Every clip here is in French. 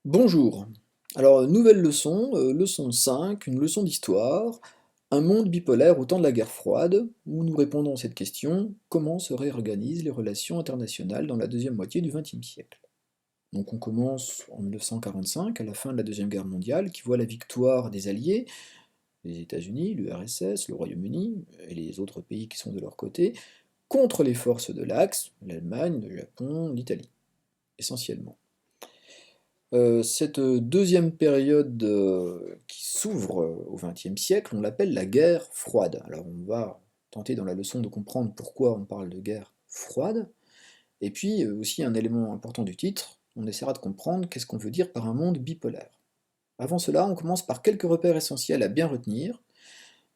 Bonjour. Alors, nouvelle leçon, leçon 5, une leçon d'histoire, un monde bipolaire au temps de la guerre froide, où nous répondons à cette question, comment se réorganisent les relations internationales dans la deuxième moitié du XXe siècle? Donc on commence en 1945, à la fin de la Deuxième Guerre mondiale, qui voit la victoire des Alliés, les États-Unis, l'URSS, le Royaume-Uni et les autres pays qui sont de leur côté, contre les forces de l'Axe, l'Allemagne, le Japon, l'Italie, essentiellement. Cette deuxième période qui s'ouvre au XXe siècle, on l'appelle la guerre froide. Alors on va tenter dans la leçon de comprendre pourquoi on parle de guerre froide, et puis aussi un élément important du titre, on essaiera de comprendre qu'est-ce qu'on veut dire par un monde bipolaire. Avant cela, on commence par quelques repères essentiels à bien retenir.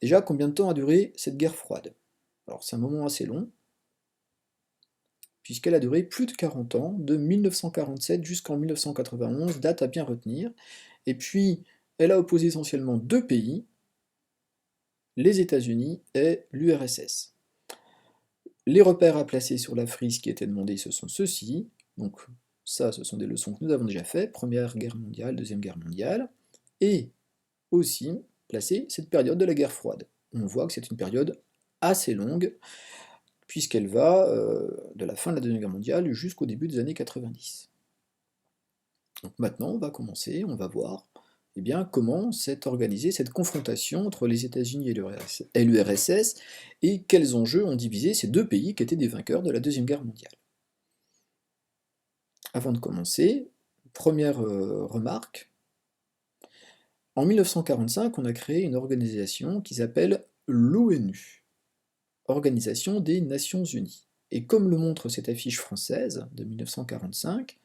Déjà, combien de temps a duré cette guerre froide? Alors c'est un moment assez long, puisqu'elle a duré plus de 40 ans, de 1947 jusqu'en 1991, date à bien retenir. Et puis, elle a opposé essentiellement deux pays, les États-Unis et l'URSS. Les repères à placer sur la frise qui étaient demandés, ce sont ceux-ci. Donc ça, ce sont des leçons que nous avons déjà faites, Première Guerre mondiale, Deuxième Guerre mondiale, et aussi placer cette période de la guerre froide. On voit que c'est une période assez longue, puisqu'elle va de la fin de la Deuxième Guerre mondiale jusqu'au début des années 90. Donc maintenant, on va commencer, on va voir eh bien, comment s'est organisée cette confrontation entre les États-Unis et l'URSS, et quels enjeux ont divisé ces deux pays qui étaient des vainqueurs de la Deuxième Guerre mondiale. Avant de commencer, première remarque, en 1945, on a créé une organisation qui s'appelle l'ONU, Organisation des Nations Unies. Et comme le montre cette affiche française de 1945,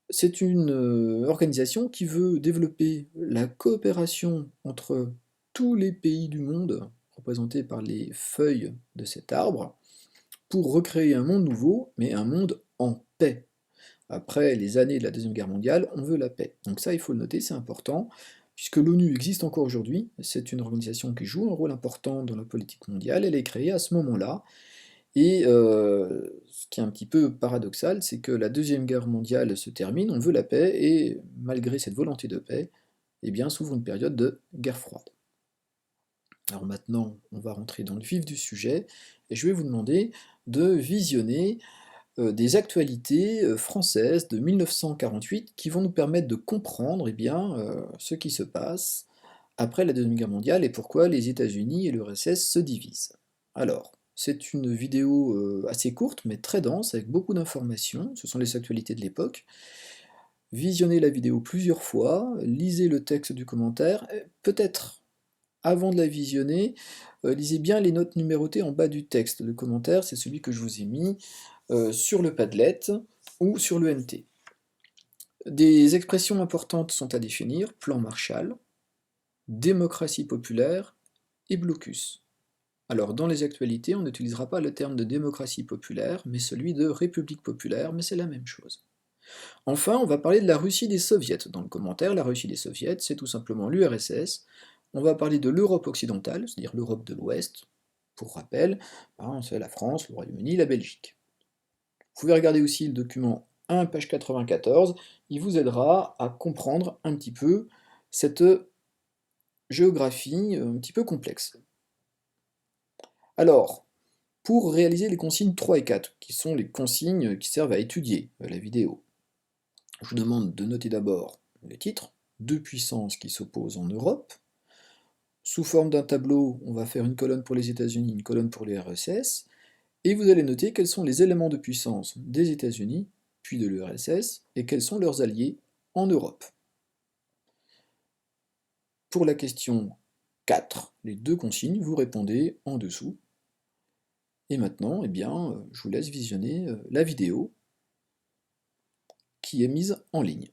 c'est une organisation qui veut développer la coopération entre tous les pays du monde, représentés par les feuilles de cet arbre, pour recréer un monde nouveau, mais un monde en paix. Après les années de la Deuxième Guerre mondiale, on veut la paix. Donc ça, il faut le noter, c'est important, puisque l'ONU existe encore aujourd'hui, c'est une organisation qui joue un rôle important dans la politique mondiale, elle est créée à ce moment-là, et ce qui est un petit peu paradoxal, c'est que la Deuxième Guerre mondiale se termine, on veut la paix, et malgré cette volonté de paix, eh bien, s'ouvre une période de guerre froide. Alors maintenant, on va rentrer dans le vif du sujet, et je vais vous demander de visionner des actualités françaises de 1948 qui vont nous permettre de comprendre eh bien, ce qui se passe après la Deuxième Guerre mondiale et pourquoi les États-Unis et l'URSS se divisent. Alors, c'est une vidéo assez courte mais très dense avec beaucoup d'informations, ce sont les actualités de l'époque. Visionnez la vidéo plusieurs fois, lisez le texte du commentaire, peut-être avant de la visionner, lisez bien les notes numérotées en bas du texte. Le commentaire, c'est celui que je vous ai mis sur le Padlet ou sur le NT. Des expressions importantes sont à définir, plan Marshall, démocratie populaire et blocus. Alors dans les actualités, on n'utilisera pas le terme de démocratie populaire, mais celui de république populaire, mais c'est la même chose. Enfin, on va parler de la Russie des soviets. Dans le commentaire, la Russie des soviets, c'est tout simplement l'URSS. On va parler de l'Europe occidentale, c'est-à-dire l'Europe de l'Ouest. Pour rappel, c'est la France, le Royaume-Uni, la Belgique. Vous pouvez regarder aussi le document 1, page 94, il vous aidera à comprendre un petit peu cette géographie un petit peu complexe. Alors, pour réaliser les consignes 3 et 4, qui sont les consignes qui servent à étudier la vidéo, je vous demande de noter d'abord le titre, deux puissances qui s'opposent en Europe. Sous forme d'un tableau, on va faire une colonne pour les États-Unis, une colonne pour les RSS, et vous allez noter quels sont les éléments de puissance des États-Unis, puis de l'URSS, et quels sont leurs alliés en Europe. Pour la question 4, les deux consignes, vous répondez en dessous. Et maintenant, eh bien, je vous laisse visionner la vidéo qui est mise en ligne.